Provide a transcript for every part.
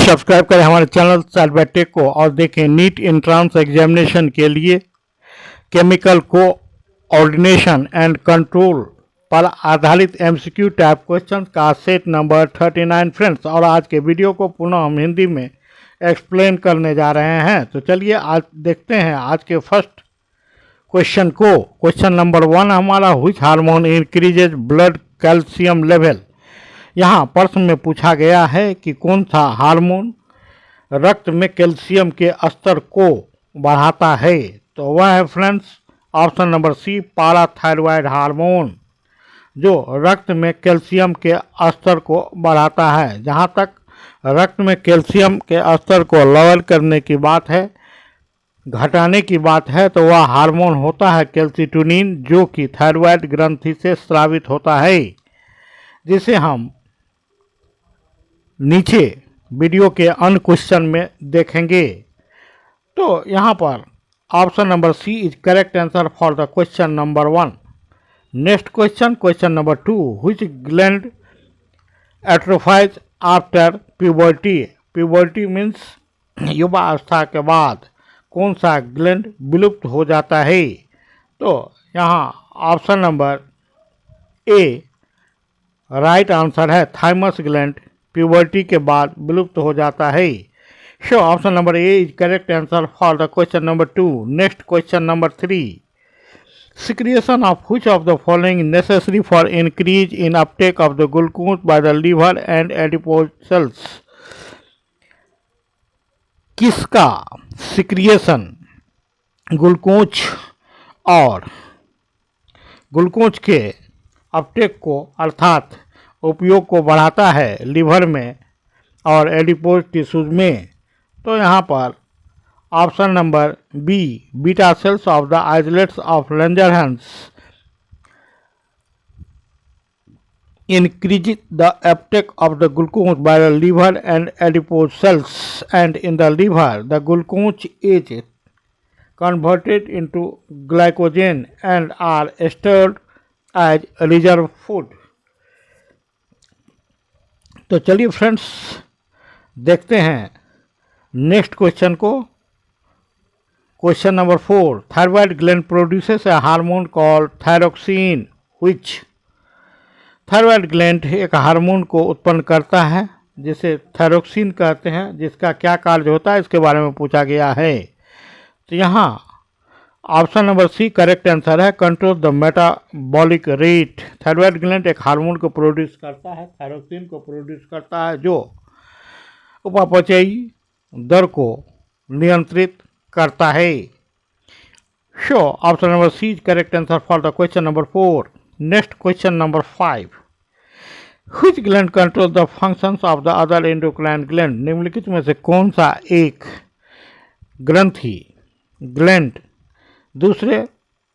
Subscribe करें हमारे channel Cybertech को और देखें नीट एंट्रेंस एग्जामिनेशन के लिए केमिकल कोऑर्डिनेशन एंड कंट्रोल पर आधारित एमसीक्यू टाइप क्वेश्चन का सेट नंबर 39 फ्रेंड्स। और आज के वीडियो को पुनः हम हिंदी में एक्सप्लेन करने जा रहे हैं। तो चलिए आज देखते हैं आज के फर्स्ट क्वेश्चन को। क्वेश्चन नंबर 1 हमारा, which hormone increases blood calcium level. यहाँ प्रश्न में पूछा गया है कि कौन सा हार्मोन रक्त में कैल्शियम के स्तर को बढ़ाता है। तो वह है friends option number C, parathyroid hormone, जो रक्त में कैल्शियम के स्तर को बढ़ाता है। जहाँ तक रक्त में कैल्शियम के स्तर को लेवल करने की बात है, घटाने की बात है, तो वह हार्मोन होता है कैल्सिटोनिन, जो कि थायराइड ग्रंथि से स्रावित होता है, जिसे हम नीचे वीडियो के अन्य क्वेश्चन में देखेंगे। तो यहाँ पर option number C is correct answer for the question number 1। Next question, question number 2, which gland atrophies after puberty. Puberty means युवावस्था के बाद कौन सा ग्लैंड विलुप्त हो जाता है। तो यहाँ ऑप्शन नंबर ए राइट आंसर है, थाइमस ग्लैंड प्यूबर्टी के बाद विलुप्त हो जाता है। So option number A is correct answer for the question number 2। Next question number 3, secretion of which of the following necessary for increase in uptake of the glucose by the liver and adipose cells। किसका secretion glucose और glucose के Uptake को अर्थात उपयोग को बढ़ाता है liver में और एडिपोज टिश्यूज में। तो यहाँ पर option number B, beta cells of the islets of Langerhans increase the uptake of the glucose by the liver and adipose cells, and in the liver the glucose is converted into glycogen and are stored as reserve food। तो चलिए friends देखते हैं next question को। Question number 4, thyroid gland produces A hormone called thyroxine which. Thyroid gland एक hormone को उत्पन्न करता है जिसे थायरोक्सिन कहते हैं, जिसका क्या कार्य होता है इसके बारे में पूछा गया है। तो यहाँ option number C correct answer है, control the metabolic rate. Thyroid gland एक हार्मोन को प्रोड्यूस करता है, थायरोक्सिन को प्रोड्यूस करता है, जो उपापचयी दर को नियंत्रित करता है। So option number C is correct answer for the question number 4। Next question number 5, which gland control the functions of the other endocrine gland. निम्नलिखित में से कौन सा एक ग्लैंड दूसरे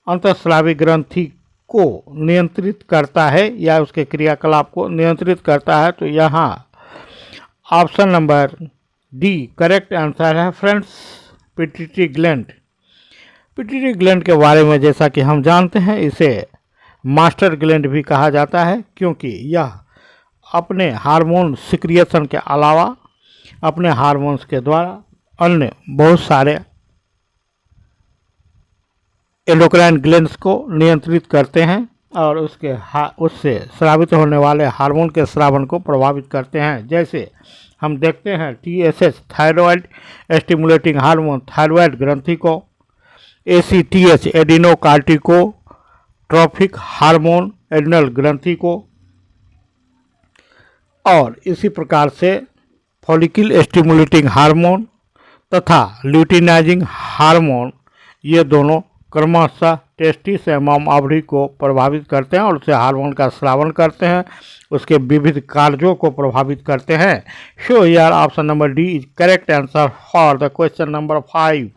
अंतःस्रावी ग्रंथि को नियंत्रित करता है या उसके क्रियाकलाप को नियंत्रित करता है। तो यहाँ option number D correct answer है friends, pituitary gland. Pituitary gland के बारे में जैसा कि हम जानते हैं, इसे मास्टर ग्लैंड भी कहा जाता है, क्योंकि यह अपने हार्मोन सिक्रिएशन के अलावा अपने हार्मोन्स के द्वारा अन्य बहुत सारे एंडोक्राइन ग्लैंड्स को नियंत्रित करते हैं और उससे स्रावित होने वाले हार्मोन के स्रावन को प्रभावित करते हैं। जैसे हम देखते हैं TSH thyroid stimulating hormone thyroid ग्रंथि को, ACTH एडिनोकार्टिकोट्रोफिक हार्मोन एड्रिनल ग्रंथि को, और इसी प्रकार से फॉलिकल स्टिमुलेटिंग हार्मोन तथा ल्यूटिनाइजिंग हार्मोन, ये दोनों क्रमशः टेस्टिस एवं ओवरी को प्रभावित करते हैं और उससे हार्मोन का स्रावन करते हैं, उसके विविध कार्यों को प्रभावित करते हैं। सो यार option number D is correct answer for the question number 5।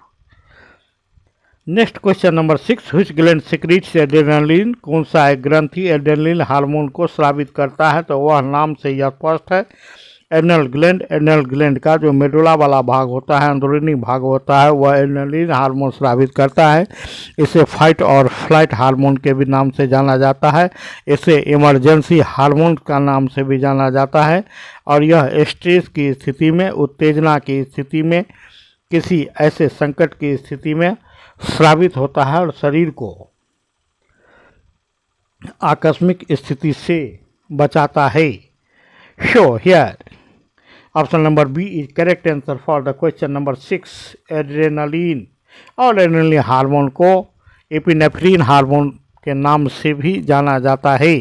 Next question number 6, which gland secretes adrenaline. कौन सा एक ग्रंथि एड्रेनलिन हार्मोन को स्रावित करता है। तो वह नाम से यह स्पष्ट है, एड्रेनल ग्लैंड का जो मेडुला वाला भाग होता है, अंदरूनी भाग होता है, वह एड्रेनलिन हार्मोन स्रावित करता है। इसे फाइट और फ्लाइट हार्मोन के भी नाम से जाना जाता है। इसे इमरजेंसी हार्मोन का नाम से भी जाना जाता है। और यह स्ट्रेस की स्थिति में, उत्तेजना की स्थिति में, किसी ऐसे संकट की स्थिति में स्रावित होता है और शरीर को आकस्मिक स्थिति से बचाता है। So here option number B is correct answer for the question number 6। Adrenaline और एड्रेनलिन हार्मोन को एपिनेफ्रिन हार्मोन के नाम से भी जाना जाता है।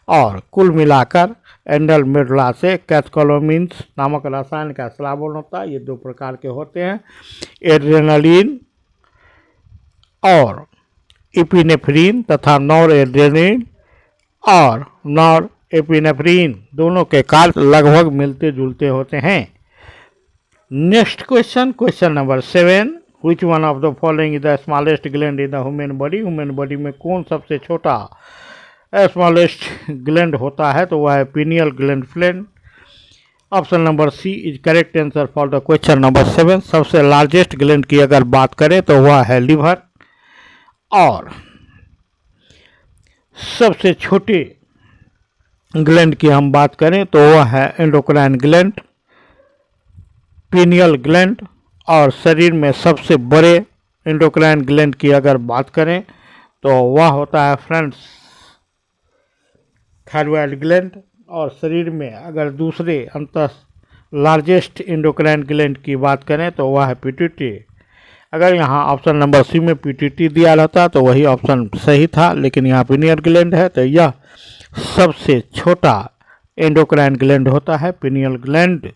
और कुल मिलाकर एंडल मेडुला से कैथकोलोमिन्स नामक रसायन का स्रावन होता है। ये दो प्रकार के होते हैं, एड्रेनलिन और एपिनेफ्रिन तथा नॉर एड्रेनलिन और नॉर एपिनेफ्रिन दोनों के कार्य लगभग मिलते जुलते होते हैं। Next question, question number 7, which one of the following is the smallest gland in the human body. Human body में कौन सबसे छोटा स्मॉलेस्ट ग्लैंड होता है, तो वह है pineal gland. Option number C is correct answer for the question number 7। सबसे लार्जेस्ट ग्लैंड की अगर बात करें तो वह है लिवर। और सबसे छोटे ग्लैंड की हम बात करें तो वह है एंडोक्राइन ग्लैंड, पीनियल ग्लैंड। और शरीर में सबसे बड़े एंडोक्राइन ग्लैंड की अगर बात करें तो वह होता है फ्रेंड्स थायराइड ग्लैंड। और शरीर में अगर दूसरे अंतर लार्जेस्ट एंडोक्राइन ग्लैंड की बात करें तो वह है पिट्यूटरी। अगर यहाँ ऑप्शन नंबर सी में पिट्यूटरी दिया रहता तो वही ऑप्शन सही था, लेकिन यहाँ पीनियल ग्लैंड है, तो यह सबसे छोटा एंडोक्राइन ग्लैंड होता है, pineal gland.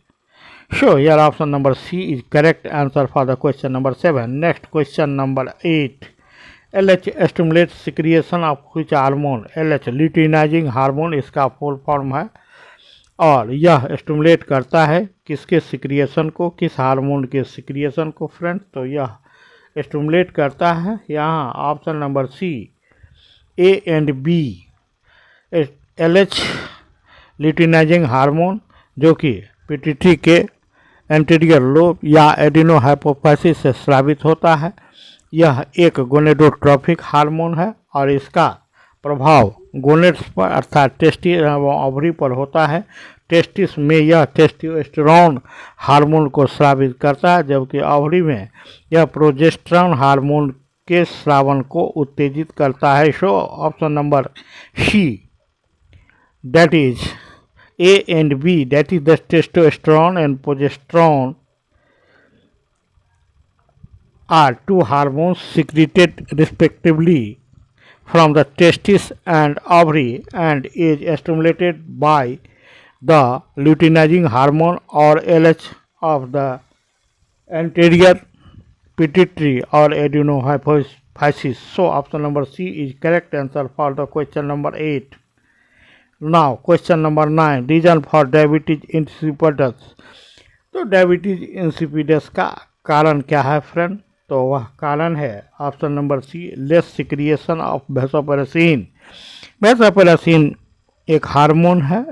So here option number C is correct answer for the question number 7। Next question number 8, LH stimulate secretion of which hormone. LH luteinizing hormone इसका फुल फॉर्म है। और यह स्टिमुलेट करता है किसके secretion को, किस हार्मोन के सिक्रिएशन को फ्रेंड्स, तो यह स्टिमुलेट करता है यहाँ option number C A and B. LH luteinizing hormone जो कि पिट्यूटरी के एंटीरियर लोब या एडिनोहाइपोफाइसिस से स्रावित होता है। यह एक गोनेडोट्रोपिक हार्मोन है और इसका प्रभाव गोनेड्स पर अर्थात टेस्टिस एवं ओवरी पर होता है। टेस्टिस में यह टेस्टोस्टेरोन हार्मोन को स्रावित करता है, जबकि ओवरी में यह प्रोजेस्टेरोन हार्मोन के स्रावन को उत्तेजित करता है। So option number C, that is A and B, that is the testosterone and progesterone are two hormones secreted respectively from the testis and ovary and is stimulated by the luteinizing hormone or LH of the anterior pituitary or adenohypophysis. So option number C is correct answer for the question number 8. Now question number 9, reason for diabetes insipidus. तो diabetes insipidus का कारण क्या है friend, तो वह कारण है option number C, less secretion of vasopressin. Vasopressin एक हार्मोन है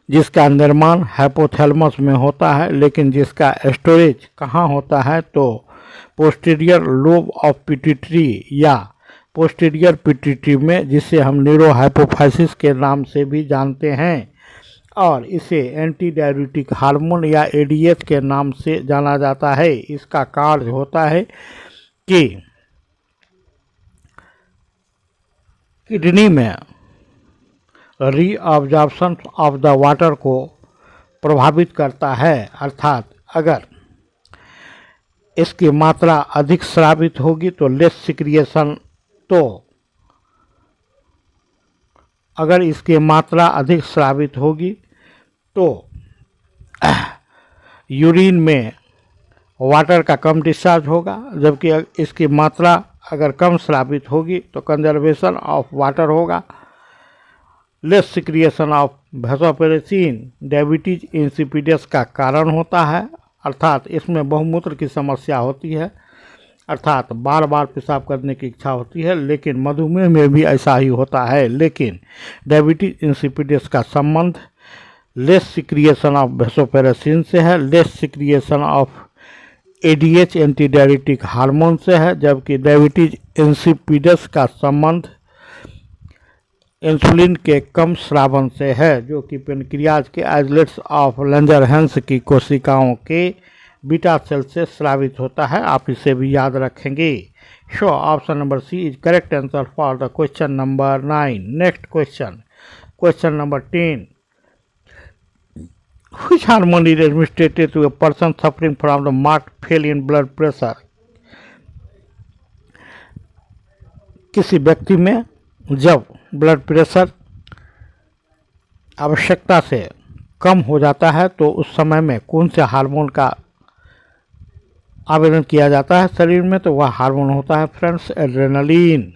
जिसका निर्माण हाइपोथैलेमस में होता है, लेकिन जिसका स्टोरेज कहाँ होता है, तो पोस्टीरियर लोब ऑफ पिट्यूटरी या पोस्टीरियर पिट्यूटरी में, जिसे हम न्यूरोहाइपोफाइसिस के नाम से भी जानते हैं। और इसे एंटी डायबिटिक हार्मोन या एडीएच के नाम से जाना जाता है। इसका कार्य होता है कि किडनी में रीअब्जॉर्प्शन ऑफ द वाटर को प्रभावित करता है। अर्थात अगर इसकी मात्रा अधिक स्रावित होगी तो लेस सिक्रिएशन, तो अगर इसकी मात्रा अधिक स्रावित होगी तो यूरिन में वाटर का कम डिस्चार्ज होगा, जबकि इसकी मात्रा अगर कम स्रावित होगी तो कंजर्वेशन ऑफ वाटर होगा। Less secretion of vasopressin diabetes insipidus का कारण होता है। अर्थात इसमें बहुमूत्र की समस्या होती है, अर्थात बार बार पेशाब करने की इच्छा होती है, लेकिन मधुमेह में भी ऐसा ही होता है। लेकिन डायबिटीज इंसिपिडस का संबंध लेस सिक्रिएशन ऑफ वेसोपेरेसिन से है, less secretion of ADH anti diabetic hormone से है, जबकि डायबिटीज इंसिपिडस का संबंध इंसुलिन के कम स्रावन से है, जो कि पेनक्रियाज के आइसलेट्स ऑफ लैंजरहैंस की कोशिकाओं के बीटा सेल से स्रावित होता है। आप इसे भी याद रखेंगे। So option number C is correct answer for the question number 9। Next question number 10। Which hormone is administered to a person suffering from the marked fall in blood pressure? किसी व्यक्ति में जब ब्लड प्रेशर आवश्यकता से कम हो जाता है तो उस समय में कौन से हार्मोन का आवेदन किया जाता है शरीर में, तो वह हार्मोन होता है फ्रेंड्स एड्रेनलिन।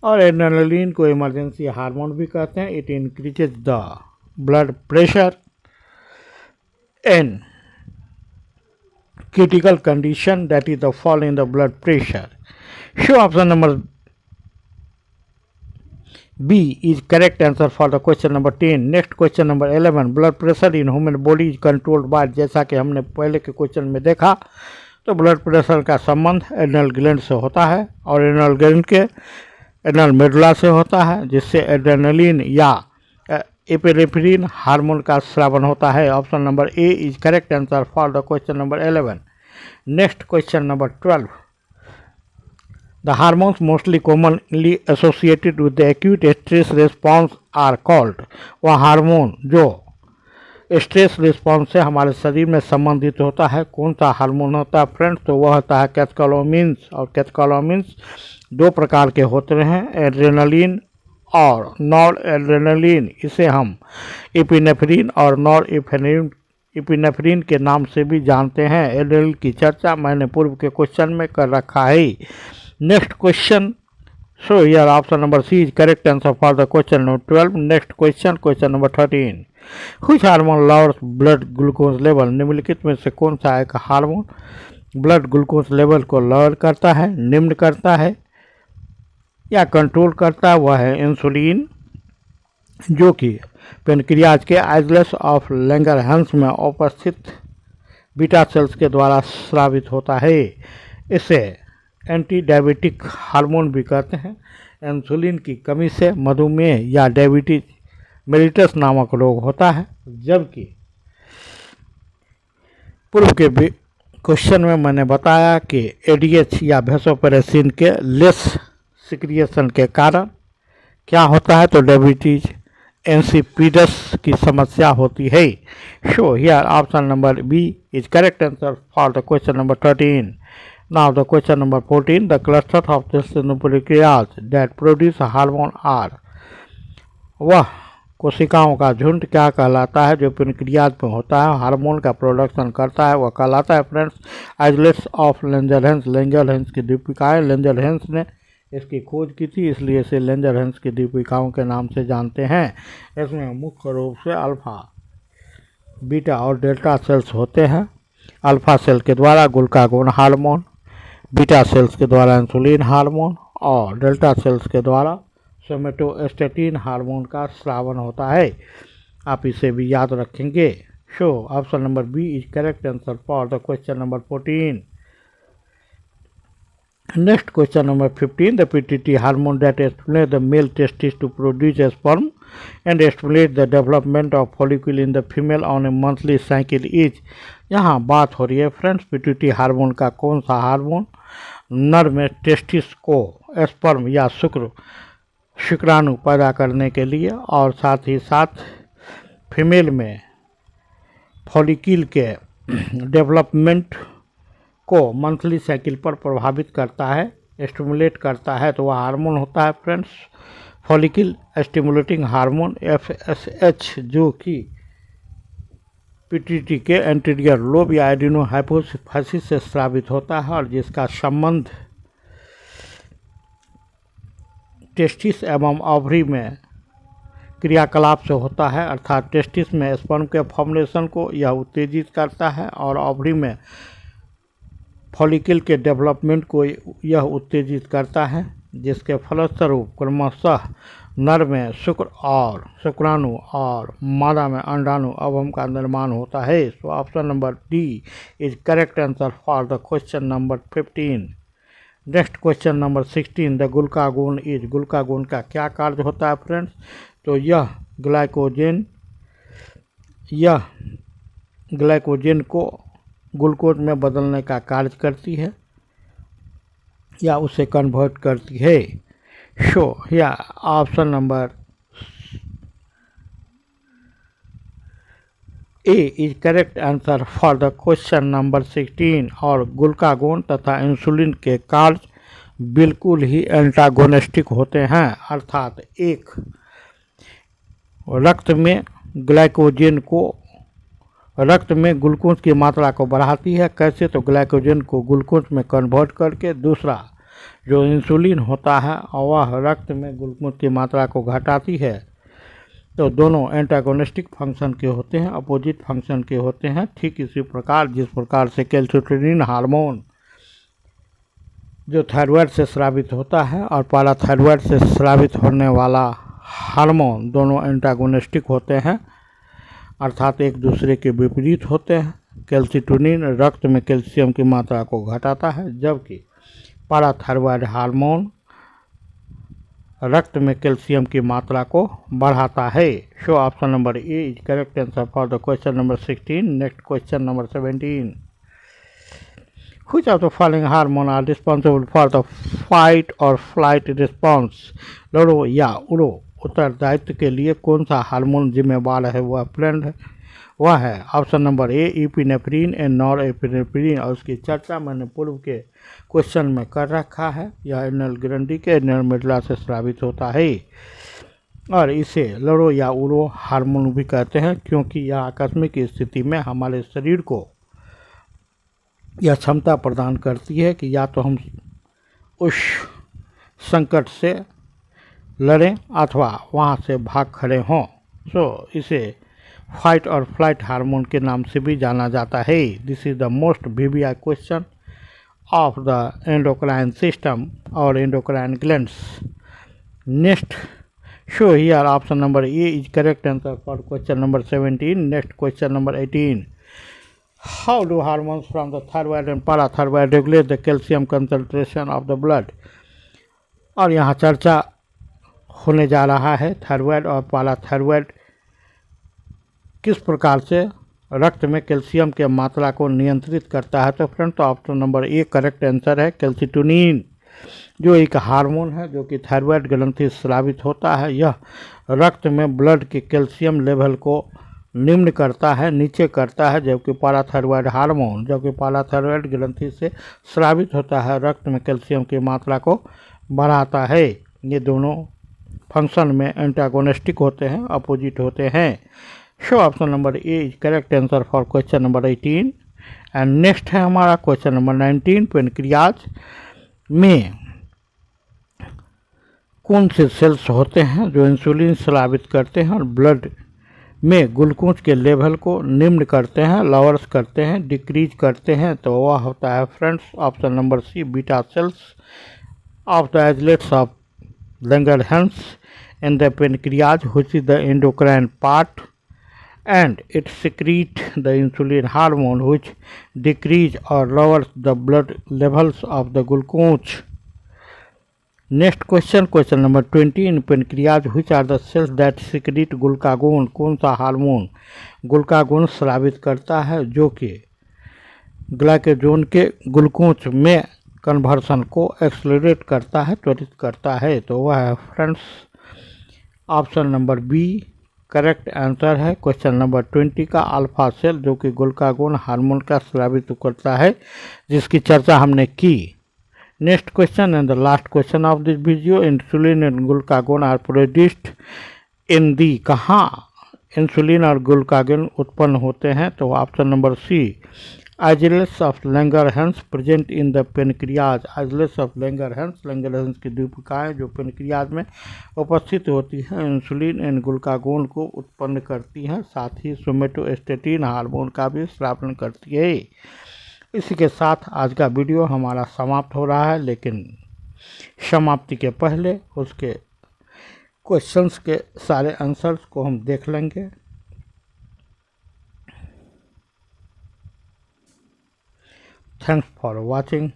और एड्रेनलिन को इमरजेंसी हार्मोन भी कहते हैं। It increases the blood pressure in critical condition, that is the fall in the blood pressure. So option number B is correct answer for the question number 10. Next question number 11. blood pressure in human body is controlled by, जैसा कि हमने पहले के question में देखा तो blood pressure का संबंध एड्रेनल ग्लैंड से होता है और एड्रेनल ग्लैंड के एड्रेनल मेडुला से होता है, जिससे एड्रेनलिन या एपिनेफ्रिन हार्मोन का स्रावन होता है। Option number A is correct answer for the question number 11। Next question number 12। The hormones mostly commonly associated with the acute stress response are called. वह हार्मोन जो स्ट्रेस रिस्पॉन्स से हमारे शरीर में संबंधित होता है, कौन सा हार्मोन होता है फ्रेंड्स, तो वह होता है कैटेकोलामिन्स। और कैटेकोलामिन्स दो प्रकार के होते हैं, एड्रेनलिन और नॉर एड्रेनलिन। इसे हम एपिनेफ्रिन और नॉर एपिनेफ्रिन के नाम से भी जानते हैं। एड्रेनलिन की चर्चा मैंने पूर्व के क्वेश्चन में कर रखा है। Next question, so here option number C is correct answer for the question number 12। Next question number 13। Which hormone lowers blood glucose level. निम्नलिखित में से कौन सा एक हार्मोन ब्लड ग्लूकोज लेवल को लॉवर करता है, निम्न करता है या कंट्रोल करता है, वह है इंसुलिन, जो कि पेनक्रियाज के आइसलेट्स ऑफ लैंगरहैंस में उपस्थित बीटा सेल्स के द्वारा स्रावित होता है। इसे एंटी डायबिटिक हार्मोन भी कहते हैं। इंसुलिन की कमी से मधुमेह या डायबिटीज मेलिटस नामक रोग होता है, जबकि पूर्व के क्वेश्चन में मैंने बताया कि एडीएच या वेसोपेरेसिन के लेस सिक्रिएशन के कारण क्या होता है, तो डायबिटीज इंसिपिडस की समस्या होती है। So here option number B is correct answer for the question number 13। Now the question number 14। The cluster of pancreas that produce hormone are. वह कोशिकाओं का झुंड क्या कहलाता है जो पेनक्रियाज में होता है, हार्मोन का प्रोडक्शन करता है, वह कहलाता है फ्रेंड्स आइसलेट्स ऑफ लैंजरहैंस। लैंजरहैंस की दीपिकाएँ, लैंजरहैंस ने इसकी खोज की थी, इसलिए इसे लैंजरहैंस की दीपिकाओं के नाम से जानते हैं। इसमें मुख्य रूप से अल्फा, बीटा और डेल्टा सेल्स होते हैं। अल्फा सेल के द्वारा ग्लूकागोन हार्मोन, बीटा सेल्स के द्वारा इंसुलिन हार्मोन और डेल्टा सेल्स के द्वारा सोमेटोस्टेटिन हार्मोन का स्रावन होता है। आप इसे भी याद रखेंगे। So option number B is correct answer for the question number 14। Next question number 15. The PTT hormone that stimulates the male testes to produce a sperm and stimulates the development of follicle in the female on a monthly cycle is। यहाँ बात हो रही है friends PTT hormone का। कौन सा hormone नर में टेस्टिस को स्पर्म या शुक्राणु पैदा करने के लिए और साथ ही साथ फीमेल में फॉलिकल के डेवलपमेंट को मंथली साइकिल पर प्रभावित करता है, स्टिमुलेट करता है, तो वह हार्मोन होता है friends follicle stimulating hormone FSH, जो कि पीटीटी के एंटीरियर लोब या एडिनो हाइपोफिसिस से स्रावित होता है और जिसका संबंध टेस्टिस एवं ओवरी में क्रियाकलाप से होता है। अर्थात टेस्टिस में स्पर्म के फॉर्मेशन को यह उत्तेजित करता है और ओवरी में फॉलिकल के डेवलपमेंट को यह उत्तेजित करता है, जिसके फलस्वरूप क्रमशः नर में शुक्र और शुक्राणु और मादा में अंडाणु अवयव का निर्माण होता है। So option number D is correct answer for the question number 15। Next question number 16, the glucagon is, glucagon का क्या कार्य होता है फ्रेंड्स? तो यह ग्लाइकोजन को ग्लूकोज में बदलने का कार्य करती है या उसे कन्वर्ट करती है। शो या option number A is correct answer for the question number 16। और ग्लूकागोन तथा इंसुलिन के कार्य बिल्कुल ही एंटागोनिस्टिक होते हैं, अर्थात एक रक्त में ग्लूकोज की मात्रा को बढ़ाती है। कैसे? तो ग्लाइकोजन को ग्लूकोज में कन्वर्ट करके। दूसरा जो इंसुलिन होता है वह रक्त में ग्लूकोज की मात्रा को घटाती है। तो दोनों एंटागोनिस्टिक फंक्शन के होते हैं, अपोजिट फंक्शन के होते हैं। ठीक इसी प्रकार जिस प्रकार से कैल्शिटोनिन हार्मोन जो थायराइड से स्रावित होता है और पैराथायराइड से स्रावित होने वाला हार्मोन दोनों एंटागोनिस्टिक होते हैं, अर्थात एक दूसरे के विपरीत होते हैं। कैल्शिटोनिन रक्त में कैल्शियम की मात्रा को घटाता है, जबकि पैराथायराइड हार्मोन रक्त में कैल्शियम की मात्रा को बढ़ाता है। So option number A is correct answer for the question number 16। Next question number 17, which of the following hormone are responsible for the fight or flight response? लड़ो या उड़ो उत्तरदायित्व के लिए कौन सा हार्मोन जिम्मेवार है? वह है option number A epinephrine and nor epinephrine. और उसकी चर्चा मैंने पूर्व के क्वेश्चन में कर रखा है। यह एडनल ग्रंथि के एडनल मेडुला से स्रावित होता है और इसे लड़ो या उड़ो हार्मोन भी कहते हैं, क्योंकि यह आकस्मिक स्थिति में हमारे शरीर को यह क्षमता प्रदान करती है कि या तो हम उस संकट से लड़ें अथवा वहाँ से भाग खड़े हों। सो इसे फाइट और फ्लाइट हार्मोन के नाम से भी जाना जाता है। This is the most VVI question of the endocrine system और endocrine glands. Next so here option number A is correct answer for question number 17। Next question number 18, how do hormones from the thyroid and parathyroid regulate the calcium concentration of the blood? और यहाँ चर्चा होने जा रहा है thyroid और parathyroid किस प्रकार से रक्त में कैल्शियम के मात्रा को नियंत्रित करता है। तो फ्रेंड तो option number A correct answer है। कैल्शिटोनिन जो एक हार्मोन है जो कि थायराइड ग्रंथि से स्रावित होता है, यह रक्त में ब्लड के कैल्शियम लेवल को निम्न करता है, नीचे करता है, जबकि पैराथायराइड हार्मोन जो कि पैराथायराइड ग्रंथि से स्रावित होता है रक्त में कैल्शियम की मात्रा को बढ़ाता है। ये दोनों फंक्शन में एंटागोनिस्टिक होते हैं, अपोजिट होते हैं। Show option number A is correct answer for question number 18। And next है हमारा क्वेश्चन नंबर 19, पेनक्रियाज में कौन से सेल्स होते हैं जो इंसुलिन स्रावित करते हैं और ब्लड में ग्लूकोज के लेवल को निम्न करते हैं, लॉवर्स करते हैं, डिक्रीज करते हैं? तो वह होता है friends option number C, beta cells of the islets of Langerhans in the pancreas, which is the endocrine part, and it secretes the insulin hormone which decrease or lowers the blood levels of the glucose. Next question, question number 20, in pancreas which are the cells that secrete glucagon? कौन सा hormone glucagon स्रावित करता है जो कि glycogen के glucose में conversion को एक्सलरेट करता है, त्वरित करता है? तो वह है friends option number B correct answer है क्वेश्चन नंबर 20 का, अल्फा सेल जो कि ग्लूकागोन हार्मोन का स्रावित करता है, जिसकी चर्चा हमने की। Next question and the last question of this video, insulin and glucagon are produced in the, कहाँ इंसुलिन और ग्लूकागोन उत्पन्न होते हैं? तो option number C, islets of Langerhans present in the pancreas. Islets of Langerhans, Langerhans की द्वीपिकाएँ जो pancreas में उपस्थित होती हैं इंसुलिन एंड ग्लूकागोन को उत्पन्न करती हैं, साथ ही सोमेटोस्टेटिन हार्मोन का भी स्रावन करती है। इसी के साथ आज का वीडियो हमारा समाप्त हो रहा है, लेकिन समाप्ति के पहले उसके क्वेश्चंस के सारे आंसर्स को हम देख लेंगे। Thanks for watching.